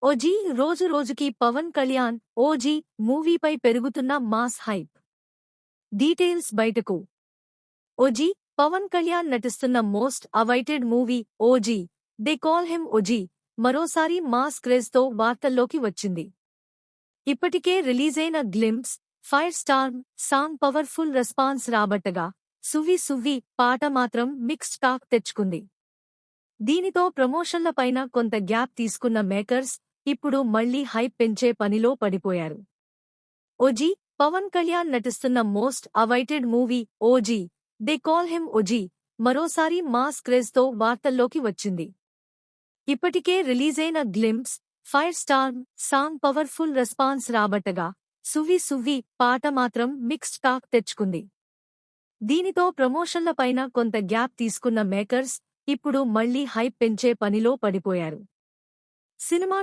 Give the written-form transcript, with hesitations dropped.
OG రోజు రోజుకి Pawan Kalyan OG మూవీపై పెరుగుతున్న మాస్ హైప్. డీటెయిల్స్ బయటకు. ఓజీ పవన్ కళ్యాణ్ నటిస్తున్న most awaited movie OG they call him OG మరోసారి మాస్ క్రేజ్తో వార్తల్లోకి వచ్చింది. ఇప్పటికే రిలీజైన glimpse fire star song powerful response రాబట్టగా సువ్వి సువ్వి పాట మాత్రం మిక్స్డ్ టాక్ తెచ్చుకుంది. దీనితో ప్రమోషన్లపైన కొంత గ్యాప్ తీసుకున్న మేకర్స్ ఇప్పుడు మళ్లీ హైప్ పెంచే పనిలో పడిపోయారు. ఓజీ పవన్ కళ్యాణ్ నటిస్తున్న most awaited movie OG they call him OG మరోసారి మాస్ క్రేజ్తో వార్తల్లోకి వచ్చింది. ఇప్పటికే రిలీజైన glimpse fire star song powerful response రాబట్టగా సువ్వి సువ్వి పాట మాత్రం మిక్స్డ్ టాక్ తెచ్చుకుంది. దీనితో ప్రమోషన్లపైన కొంత గ్యాప్ తీసుకున్న మేకర్స్ ఇప్పుడు మళ్లీ హైప్ పెంచే పనిలో పడిపోయారు. సినిమా